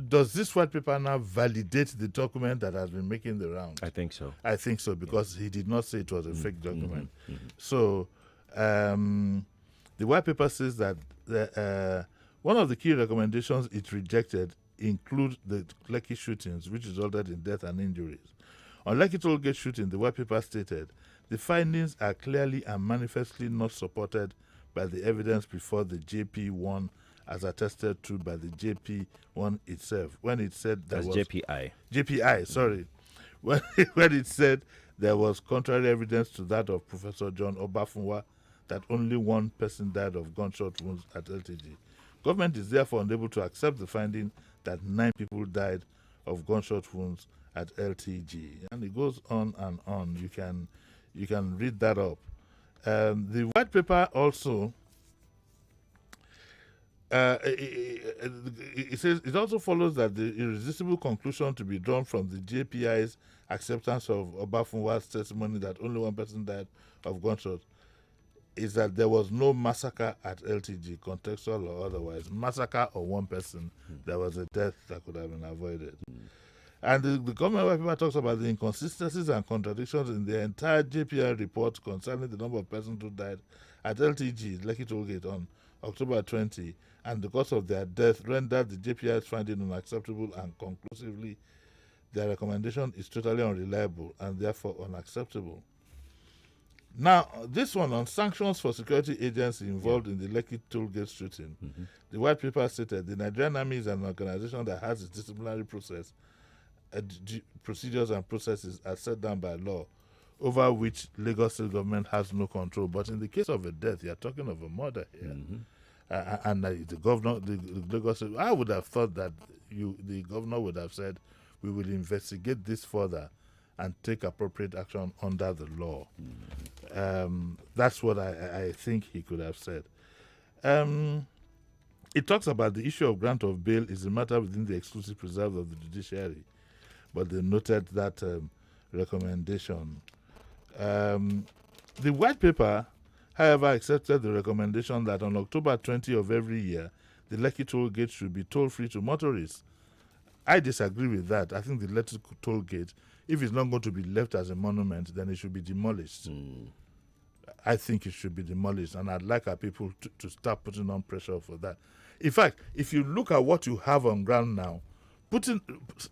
does this white paper now validate the document that has been making the round? I think so. I think so, because he did not say it was a fake document. So the white paper says that one of the key recommendations it rejected include the Lekki shootings, which resulted in death and injuries. On Lekki Tollgate shooting, the white paper stated, the findings are clearly and manifestly not supported by the evidence before the JP1 as attested to by the JP1 itself. When it said there was... JPI, sorry. When it said there was contrary evidence to that of Professor John Obafunwa that only one person died of gunshot wounds at LTG. Government is therefore unable to accept the finding that 9 people died of gunshot wounds at LTG. And it goes on and on. You can read that up. The white paper also it says it also follows that the irresistible conclusion to be drawn from the JPI's acceptance of Obafunwa's testimony that only one person died of gunshot is that there was no massacre at LTG, contextual or otherwise. Massacre or one person, there was a death that could have been avoided. And the government white paper talks about the inconsistencies and contradictions in the entire JPI report concerning the number of persons who died at LTG, Lekki Tollgate, on October 20, and the cause of their death rendered the JPI's finding unacceptable, and conclusively their recommendation is totally unreliable and therefore unacceptable. Now, this one on sanctions for security agents involved in the Lekki Tollgate shooting, the white paper stated the Nigerian Army is an organization that has its disciplinary process, procedures and processes are set down by law, over which Lagos State government has no control. But in the case of a death, you are talking of a murder here. And the governor, the Lagos State, I would have thought that the governor would have said, we will investigate this further and take appropriate action under the law. That's what I think he could have said. It talks about the issue of grant of bail is a matter within the exclusive preserve of the judiciary, but they noted that recommendation. The white paper, however, accepted the recommendation that on October 20 of every year, the Lekki toll gate should be toll-free to motorists. I disagree with that. I think the Lekki toll gate, if it's not going to be left as a monument, then it should be demolished. I think it should be demolished, and I'd like our people to start putting on pressure for that. In fact, if you look at what you have on ground now,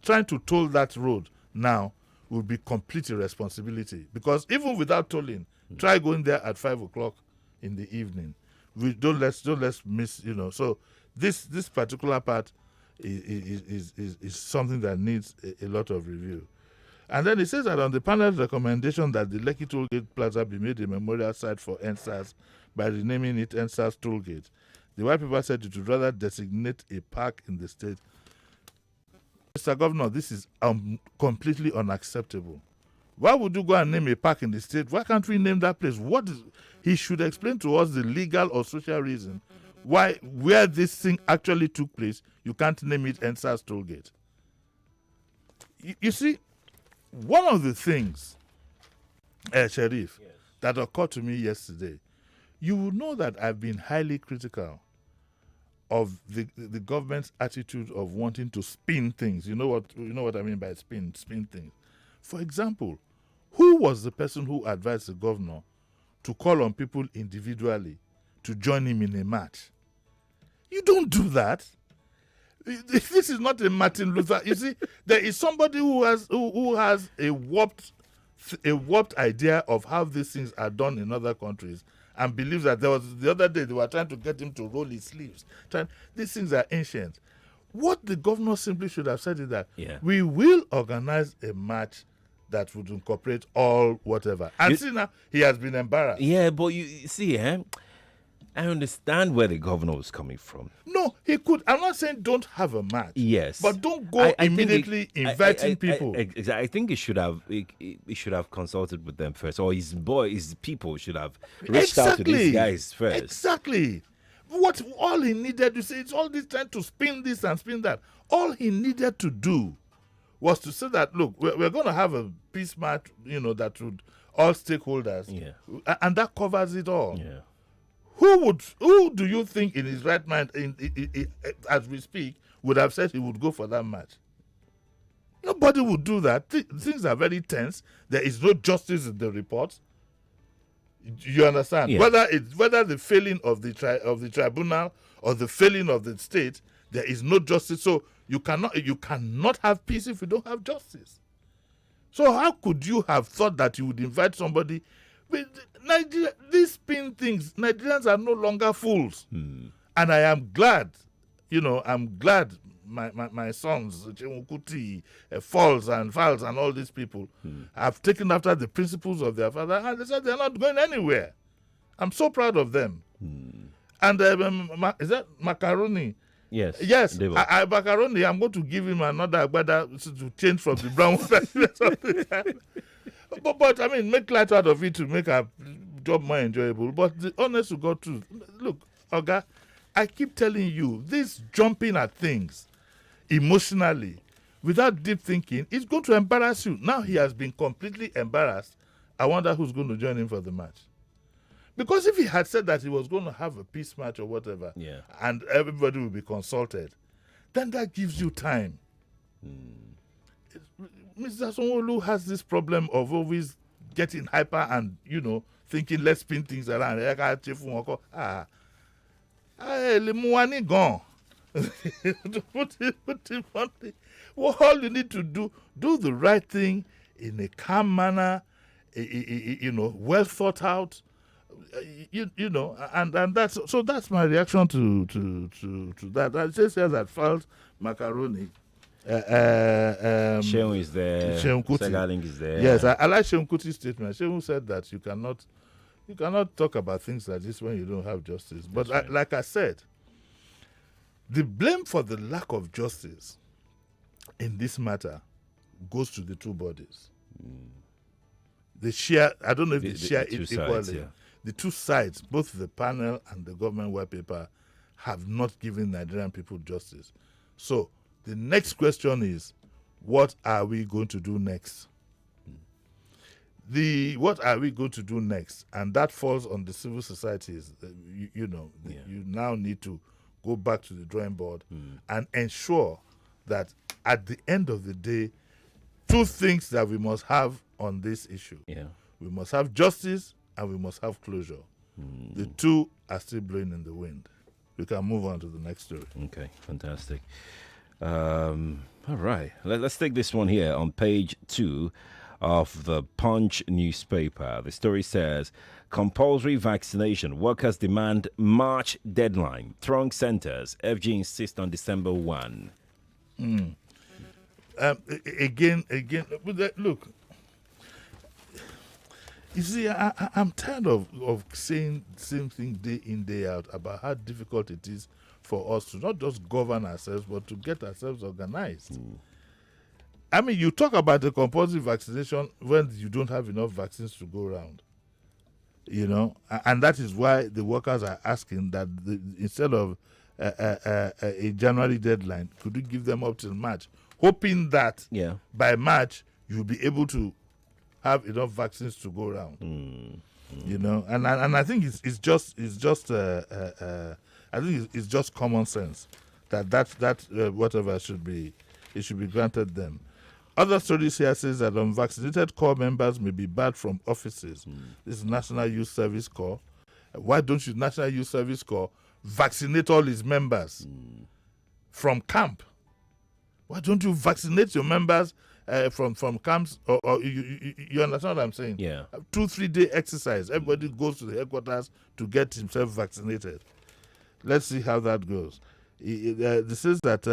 trying to toll that road now will be complete irresponsibility, because even without tolling, try going there at 5 o'clock in the evening. Let's miss, So this particular part is something that needs a lot of review. And then it says that on the panel's recommendation that the Lekki Tollgate Plaza be made a memorial site for NSAS by renaming it NSAS Tollgate, the white paper said it would rather designate a park in the state. Mr. Governor, this is completely unacceptable. Why would you go and name a park in the state? Why can't we name that place? He should explain to us the legal or social reason where this thing actually took place. You can't name it NSAS Tollgate. You see, one of the things, Sheriff, that occurred to me yesterday, you will know that I've been highly critical of the government's attitude of wanting to spin things. You know what I mean by spin things. For example, who was the person who advised the governor to call on people individually to join him in a march? You don't do that. This is not a Martin Luther. You see, there is somebody who has a warped idea of how these things are done in other countries, and believes that the other day they were trying to get him to roll his sleeves. These things are ancient. What the governor simply should have said is that we will organize a march that would incorporate all whatever. And see now, he has been embarrassed. Yeah, but you see, I understand where the governor was coming from. No, he could. I'm not saying don't have a match. Yes, but don't go immediately inviting people. I think he should have consulted with them first, or his people should have reached out to these guys first. Exactly. All he needed to say, it's all this time to spin this and spin that. All he needed to do was to say that, look, we're going to have a peace march, that would all stakeholders, and that covers it all. Yeah. Who do you think in his right mind, as we speak, would have said he would go for that match. Nobody would do that. Things are very tense. There is no justice in the report. You understand? Yeah. Whether the failing of the tribunal or the failing of the state, there is no justice. So you cannot have peace if you don't have justice. So how could you have thought that you would invite somebody? These spin things, Nigerians are no longer fools. And I am glad, I'm glad my sons, Chemukuti, Falls and all these people have taken after the principles of their father, and they said they're not going anywhere. I'm so proud of them. And is that Macaroni? Yes. Yes. Macaroni, I'm going to give him another agbada to change from the brown one. but I mean, make light out of it to make our job more enjoyable. But the honest to God truth, look, Oga, I keep telling you, this jumping at things emotionally without deep thinking is going to embarrass you. Now he has been completely embarrassed. I wonder who's going to join him for the match. Because if he had said that he was going to have a peace match or whatever, and everybody will be consulted, then that gives you time. Mr. Sanwo-Olu has this problem of always getting hyper and, thinking, let's spin things around. Lemuani gone. Well, all you need to do the right thing in a calm manner, well thought out, and that's my reaction to that. I just said that False Macaroni. Shehu is there. Shehu Kuti. Segaling is there. Yes, I like Shehu Kuti's statement. Shehu said that you cannot talk about things like this when you don't have justice. But right. Like I said, the blame for the lack of justice in this matter goes to the two bodies. They share, I don't know if they share it equally. Sides, the two sides, both the panel and the government white paper, have not given Nigerian people justice. So the next question is, what are we going to do next? What are we going to do next? And that falls on the civil societies. You now need to go back to the drawing board and ensure that at the end of the day, two things that we must have on this issue. We must have justice and we must have closure. The two are still blowing in the wind. We can move on to the next story. Okay, fantastic. All right, let's take this one here on page 2 of the Punch newspaper. The story says, compulsory vaccination. Workers demand March deadline. Throng centers. FG insists on December 1. Again, look. You see, I'm tired of saying the same thing day in, day out about how difficult it is for us to not just govern ourselves, but to get ourselves organized. I mean, you talk about the compulsory vaccination when you don't have enough vaccines to go around. And that is why the workers are asking that instead of a January deadline, could you give them up till March, hoping that by March you'll be able to have enough vaccines to go around. And I think it's just I think it's just common sense that whatever should be granted them. Other stories here says that unvaccinated corps members may be barred from offices. This is National Youth Service Corps. Why don't you, National Youth Service Corps, vaccinate all its members from camp? Why don't you vaccinate your members from camps? Or you understand what I'm saying? 2-3 day exercise. Everybody goes to the headquarters to get himself vaccinated. Let's see how that goes. This is that.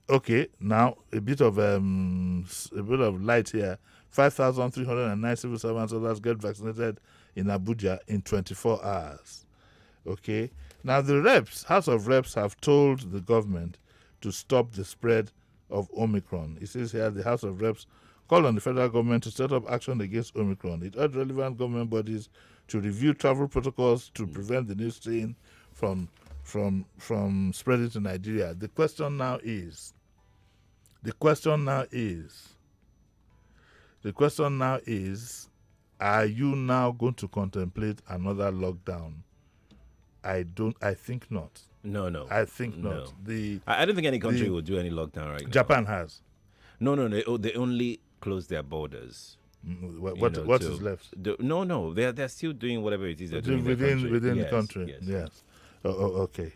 Okay, now a bit of light here. 5,309 civil servants others get vaccinated in Abuja in 24 hours. Okay, now the House of Reps have told the government to stop the spread of Omicron. It says here the House of Reps called on the federal government to set up action against Omicron. It urged relevant government bodies to review travel protocols to prevent the new strain from spreading to Nigeria. The question now is, are you now going to contemplate another lockdown? I think not. No. I think No. not. I don't think any country will do any lockdown right now. Japan has. No. They only close their borders. What is left? No. They're still doing whatever it is they're doing Within the Yes, country. Yes. Yes. Okay.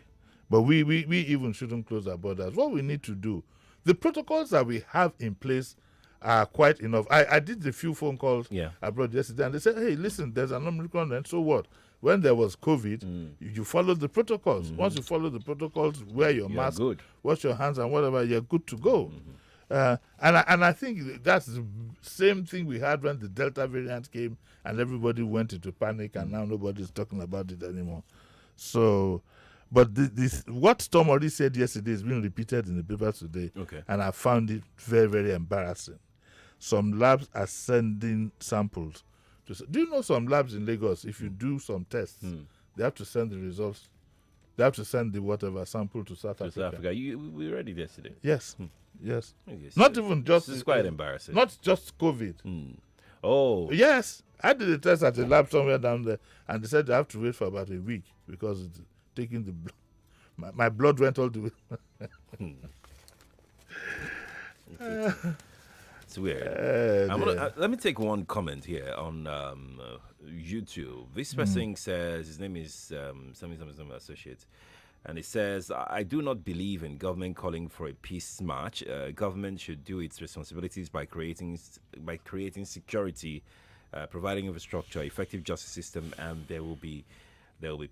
But we even shouldn't close our borders. What we need to do, the protocols that we have in place are quite enough. I did a few phone calls abroad yesterday, and they said, hey, listen, there's an Omicron, and so what? When there was COVID, you follow the protocols. Mm-hmm. Once you follow the protocols, wear your mask, good. wash your hands, and whatever, you're good to go. And I think that's the same thing we had when the Delta variant came and everybody went into panic, and now nobody's talking about it anymore. So, but this what Tom already said yesterday is being repeated in the papers today, and I found it very, very embarrassing. Some labs are sending samples. Do you know some labs in Lagos, if you do some tests, they have to send the results, they have to send the whatever sample to South Africa. We read it yesterday. Yes. Yes. Not even just... This is quite embarrassing. Not just COVID. Oh. Yes. I did a test at a lab somewhere down there, and they said I have to wait for about a week because it's taking the blood. My blood went all the way. It's weird. Let me take one comment here on YouTube. This person says, his name is something associate, and it says, I do not believe in government calling for a peace march. Government should do its responsibilities by creating security, providing infrastructure, effective justice system, and there will be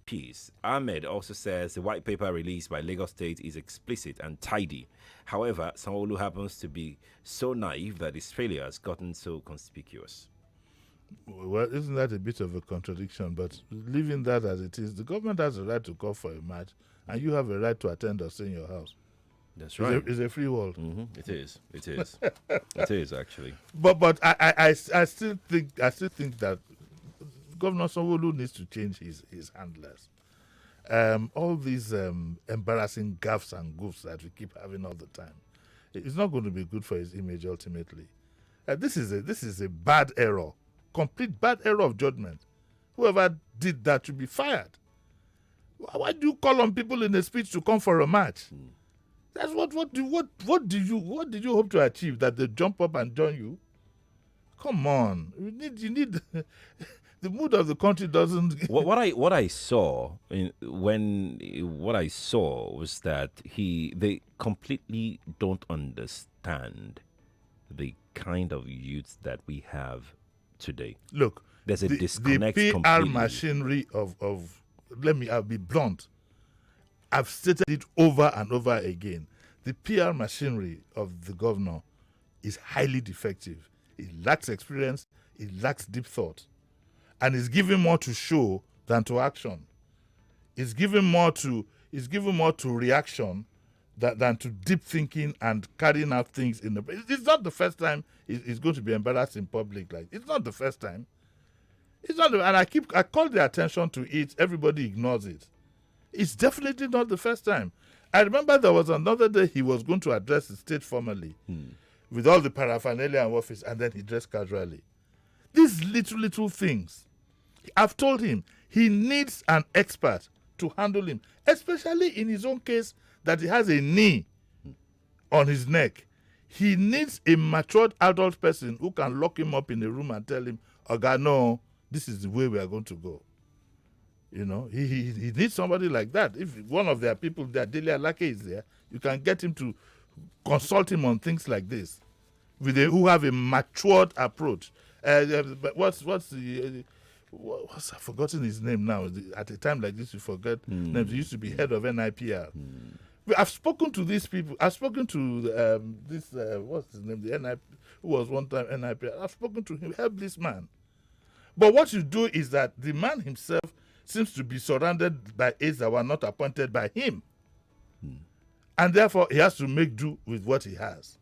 peace. Ahmed also says the white paper released by Lagos State is explicit and tidy. However, Sanwo-Olu happens to be so naive that his failure has gotten so conspicuous. Well, isn't that a bit of a contradiction? But leaving that as it is, the government has a right to call for a march, and you have a right to attend or stay in your house. That's right. It's a free world. It is. It is actually. But I still think that Governor Sanwo-Olu needs to change his handlers. All these embarrassing gaffes and goofs that we keep having all the time, it's not going to be good for his image ultimately. This is a bad error, complete bad error of judgment. Whoever did that should be fired. Why do you call on people in a speech to come for a march? That's what did you hope to achieve, that they jump up and join you? Come on, you need. The mood of the country doesn't. What I saw was that they completely don't understand the kind of youth that we have today. Look, there's a disconnect. The PR completely. machinery of I'll be blunt. I've stated it over and over again. The PR machinery of the governor is highly defective. It lacks experience. It lacks deep thought. And it's giving more to show than to action. It's giving more to reaction than to deep thinking and carrying out things in the. It's not the first time it's going to be embarrassed in public. Like, it's not the first time. It's not, and I call the attention to it. Everybody ignores it. It's definitely not the first time. I remember there was another day he was going to address the state formally with all the paraphernalia and office, and then he dressed casually. These little things. I've told him he needs an expert to handle him, especially in his own case that he has a knee on his neck. He needs a matured adult person who can lock him up in a room and tell him, Oga, no, this is the way we are going to go. You know, he needs somebody like that. If one of their people, their Daily Alake is there, you can get him to consult him on things like this, who have a matured approach. But what's I've forgotten his name now. At a time like this, you forget names. He used to be head of NIPR. I've spoken to these people. I've spoken to what's his name? The NIP, who was one time NIPR. I've spoken to him. Help this man. But what you do is that the man himself seems to be surrounded by aides that were not appointed by him, and therefore he has to make do with what he has.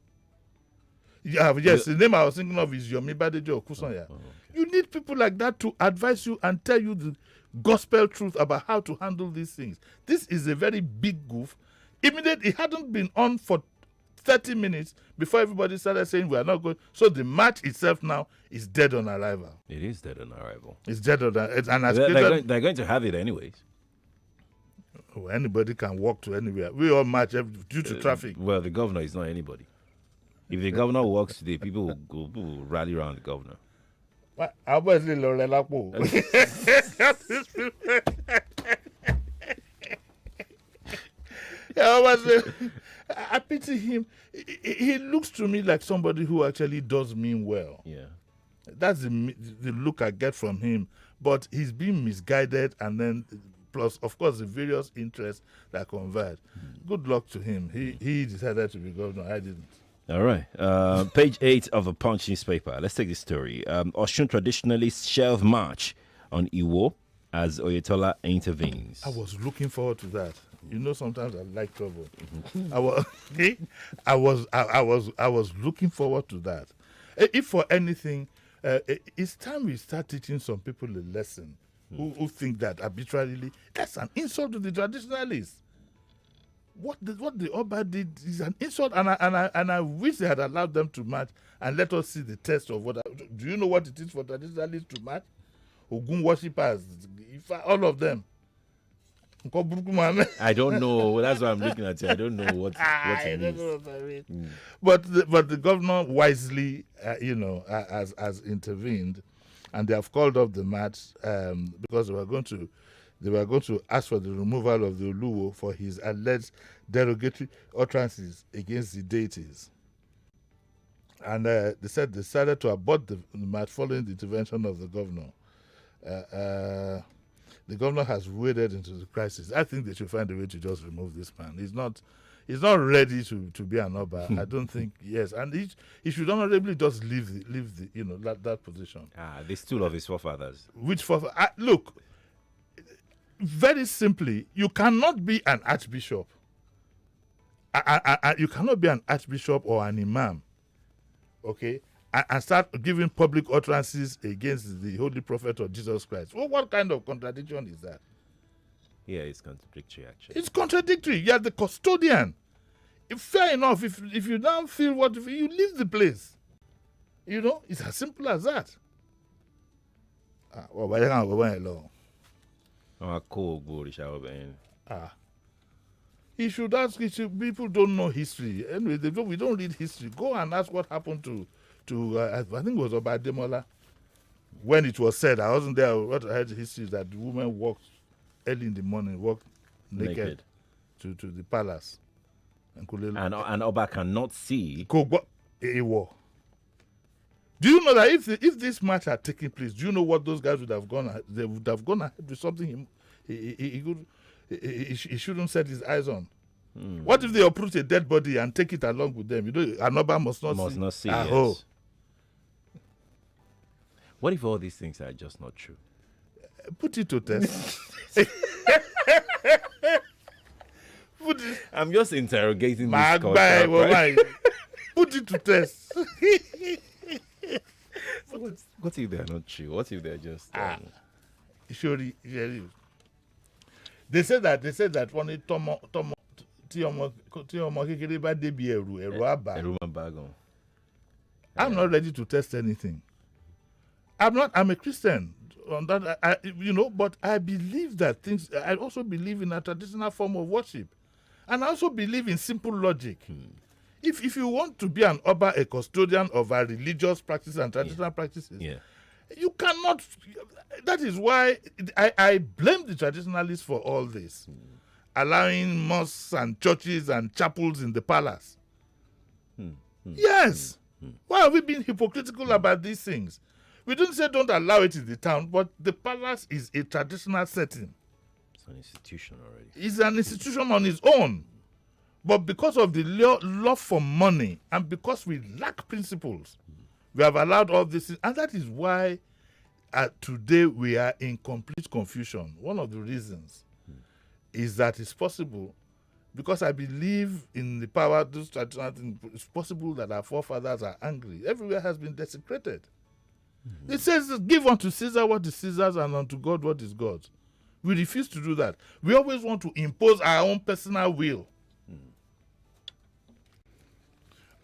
Yes, the name I was thinking of is Yomi Badejo Okusanya. Okay. You need people like that to advise you and tell you the gospel truth about how to handle these things. This is a very big goof. Immediately, it hadn't been on for 30 minutes before everybody started saying we are not going. So the match itself now is dead on arrival. It is dead on arrival. It's dead on arrival. They're going to have it anyways. Oh, anybody can walk to anywhere. We all march due to traffic. Well, the governor is not anybody. If the governor walks today, people will rally around the governor. I was I pity him. He looks to me like somebody who actually does mean well. Yeah. That's the look I get from him. But he's being misguided, and then plus, of course, the various interests that converge. Good luck to him. He decided to be governor. I didn't. All right. Page 8 of the Punch newspaper. Let's take this story. Osun traditionalists shelve march on Iwo as Oyetola intervenes. I was looking forward to that. You know, sometimes I like trouble. I was looking forward to that. If for anything, it's time we start teaching some people a lesson who think that arbitrarily, that's an insult to the traditionalists. What the Oba did is an insult, and I wish they had allowed them to march and let us see the test of what. Do you know what it is for traditionalists to march? Ogun worshippers, all of them. I don't know. That's why I'm looking at you. I don't know what it means. But the governor wisely, has intervened, and they have called off the march because they were going to ask for the removal of the Oluwo for his alleged derogatory utterances against the deities. And they said they decided to abort the march following the intervention of the governor. The governor has waded into the crisis. I think they should find a way to just remove this man. He's not ready to be an Oba. I don't think. Yes, and he should honorably just leave that position. The stool of his forefathers. Which forefathers? Look, very simply, you cannot be an archbishop. You cannot be an archbishop or an imam, okay, and start giving public utterances against the holy prophet of Jesus Christ. Well, what kind of contradiction is that? Yeah, it's contradictory, actually. It's contradictory. You are the custodian. Fair enough. If you don't feel you leave the place. It's as simple as that. He should ask. People don't know history. Anyway, we don't read history. Go and ask what happened to I think it was Oba Ademola. When it was said, I wasn't there. What I heard history is that the woman walked early in the morning, walked naked. To the palace. And Oba cannot see. Do you know that if this match had taken place, do you know what those guys would have gone? They would have gone ahead with something he shouldn't set his eyes on. What if they uproot a dead body and take it along with them? An Oba must not see. Yes. What if all these things are just not true? Put it to test. I'm just interrogating this concept, right? Put it to test. What if they're not true? What if they're just? Surely, they said that when it tomo tí ọmọ kékeré bá débi ẹ̀rù àbá. I'm not ready to test anything. I'm a Christian on that, but I believe that I also believe in a traditional form of worship. And I also believe in simple logic. If you want to be an Oba, a custodian of our religious practices and traditional practices, you cannot. That is why I blame the traditionalists for all this. Allowing mosques and churches and chapels in the palace. Yes. Why have we been hypocritical about these things? We don't say don't allow it in the town, but the palace is a traditional setting. It's an institution already. It's an institution on its own. But because of the love for money and because we lack principles, we have allowed all this. And that is why today we are in complete confusion. One of the reasons is that it's possible, because I believe in the power of those traditional things, it's possible that our forefathers are angry. Everywhere has been desecrated. It says, give unto Caesar what is Caesar's and unto God what is God's. We refuse to do that. We always want to impose our own personal will.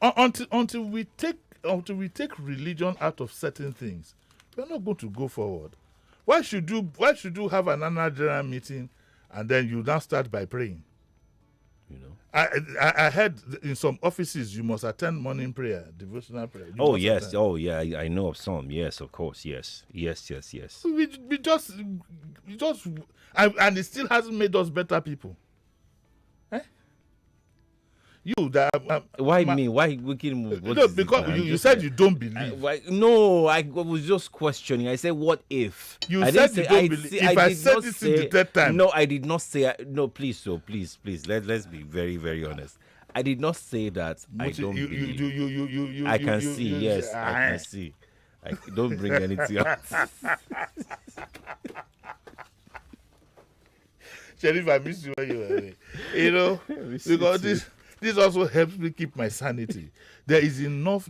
Until we take religion out of certain things, we're not going to go forward. Why should you have an annual general meeting and then you now start by praying. You know. I heard in some offices you must attend morning prayer, devotional prayer. You Oh must yes. attend. Oh yeah. I know of some. Yes, of course. Yes. We just, and it still hasn't made us better people. Eh? You that Why me? Why wicked? What no, is it because now? you said you don't believe. Why, no, I was just questioning. I said, "What if?" You I said didn't you say, don't believe. If I did said not this say, in the third time, no, I did not say. No, please, so please. Let's be very, very honest. I did not say that. I don't believe. I can see. Yes, I can see. I don't bring anything else. Sheriff, I miss you when you were away. You know, because this also helps me keep my sanity. There is enough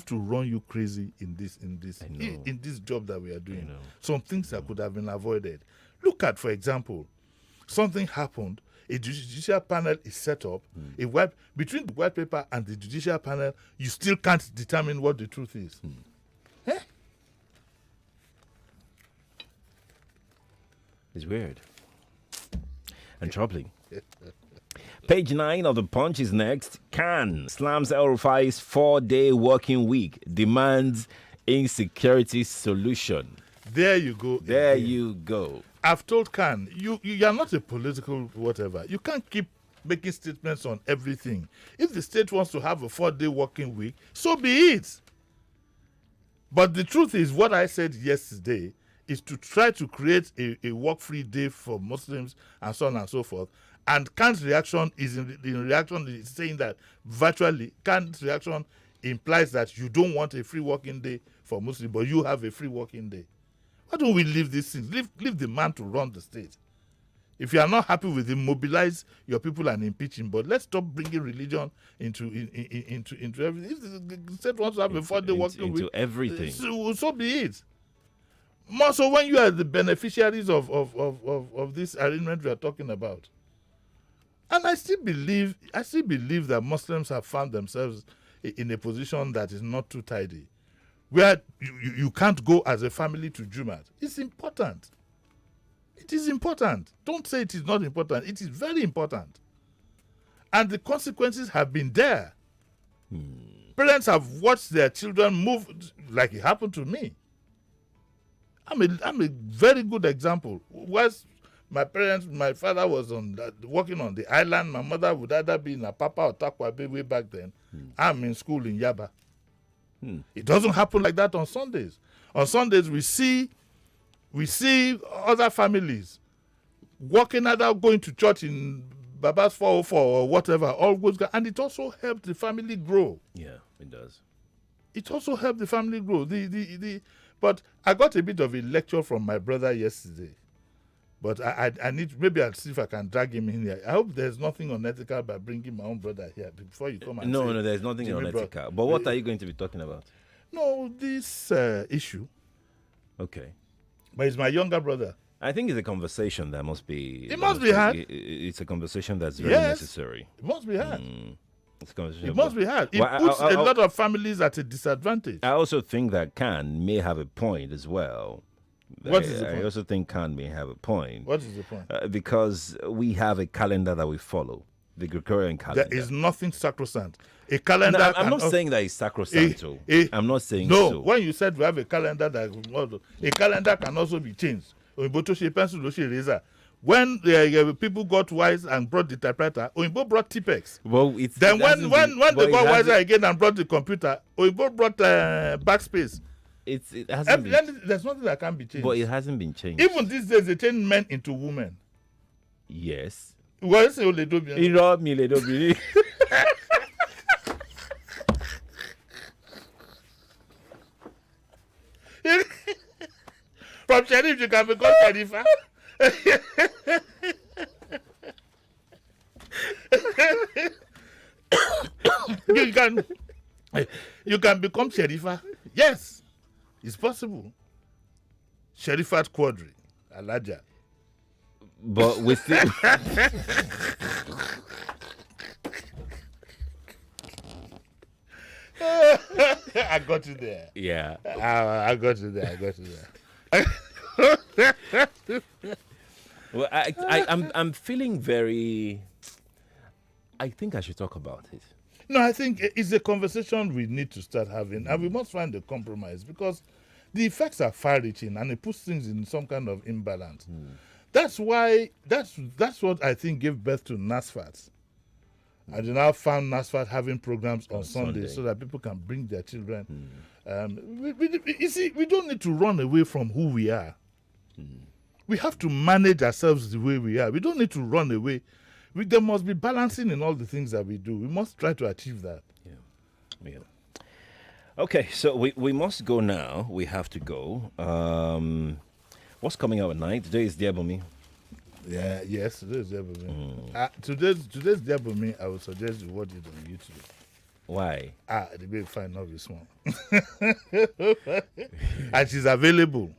to run you crazy in this job that we are doing. Some things that could have been avoided. Look at, for example, something happened. A judicial panel is set up. Between the white paper and the judicial panel, you still can't determine what the truth is. Eh? It's weird and troubling. Page 9 of the Punch is next. Khan slams El-Rufai's 4-day working week, demands insecurity solution. There you go. There you go. I've told Khan, you are not a political whatever. You can't keep making statements on everything. If the state wants to have a 4-day working week, so be it. But the truth is, what I said yesterday is to try to create a work-free day for Muslims and so on and so forth. And Khan's reaction is is saying that virtually Khan's reaction implies that you don't want a free working day for Muslims, but you have a free working day. Why don't we leave these things? Leave the man to run the state. If you are not happy with him, mobilize your people and impeach him. But let's stop bringing religion into everything. If the state wants to have a 4-day working week, into everything, so be it. More so when you are the beneficiaries of this arrangement we are talking about. And I still believe that Muslims have found themselves in a position that is not too tidy, where you can't go as a family to Jumat. It's important. It is important. Don't say it is not important. It is very important. And the consequences have been there. Parents have watched their children move, like it happened to me. I'm a very good example. My father was working on the island. My mother would either be in Apapa or Takwabe way back then. I'm in school in Yaba. It doesn't happen like that on Sundays. On Sundays, we see other families working, either going to church in Baba's 404 or whatever, always, and it also helped the family grow. Yeah, it does. It also helped the family grow. But I got a bit of a lecture from my brother yesterday. But I need, maybe I'll see if I can drag him in here. I hope there's nothing unethical by bringing my own brother here before you come and No, there's nothing Jimi unethical. But what are you going to be talking about? No, this issue. Okay. But he's my younger brother. I think it's a conversation that must be... It must be had. It's a conversation that's very necessary. It must be had. It's a conversation. It must be had. It puts a lot of families at a disadvantage. I also think that Khan may have a point as well. What is the point? I also think Khan may have a point. What is the point? Because we have a calendar that we follow, the Gregorian calendar. There is nothing sacrosanct. A calendar. No, I'm not saying that it's sacrosanct. I'm not saying so. No, when you said we have a calendar a calendar can also be changed. When people got wise and brought the typewriter, Oyinbo brought Tipex. Well, when they got wiser again and brought the computer, Oyinbo brought backspace. It hasn't been, there's nothing that can be changed. But it hasn't been changed. Even these days, they change men into women. Yes. What is it? From Sheriff, you can become Sherifa. You can become Sherifa. Yes, it's possible. Sherifat Quadry, Alaja. But with the... I got you there. Yeah. I got you there. Well, I'm feeling very. I think I should talk about it. No, I think it's a conversation we need to start having, and we must find a compromise because the effects are far-reaching and it puts things in some kind of imbalance. That's why that's what I think gave birth to NASFAT. And you now found NASFAT having programs on Sunday so that people can bring their children. You see, we don't need to run away from who we are. We have to manage ourselves the way we are. We don't need to run away. There must be balancing in all the things that we do. We must try to achieve that. Yeah. Okay, so we must go now. We have to go. What's coming out at night? Today is Diabomi. Yes, today's Diabomi. Today's Diabomi, I would suggest you watch it on YouTube. Why? The baby find out this one. And she's available.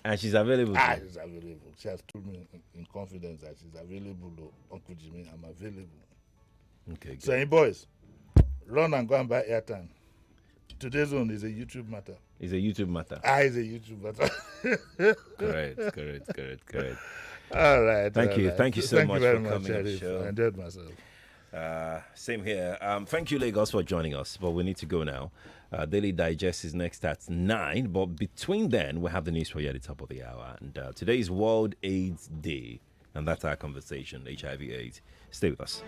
And she's available. She's available. She has told me in confidence that she's available. Uncle Jimi, I'm available. Okay, good. So, hey boys, run and go and buy airtime. Today's one is a YouTube matter. It's a YouTube matter. It's a YouTube matter. Correct. All right. Thank you. Right. Thank you so much very for coming on the show. I enjoyed myself. Same here. Thank you, Lagos, for joining us. But we need to go now. Daily Digest is next at 9. But between then, we'll have the news for you at the top of the hour. And today is World AIDS Day. And that's our conversation, HIV/AIDS. Stay with us.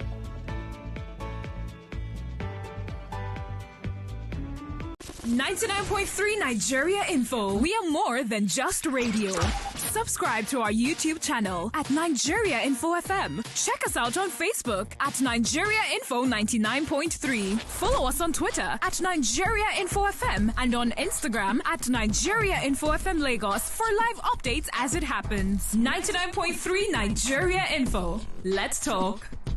.3 Nigeria Info. We are more than just radio. Subscribe to our YouTube channel at Nigeria Info FM. Check us out on Facebook at Nigeria Info 99.3. Follow us on Twitter at Nigeria Info FM and on Instagram at Nigeria Info FM Lagos for live updates as it happens. 99.3 Nigeria Info. Let's talk.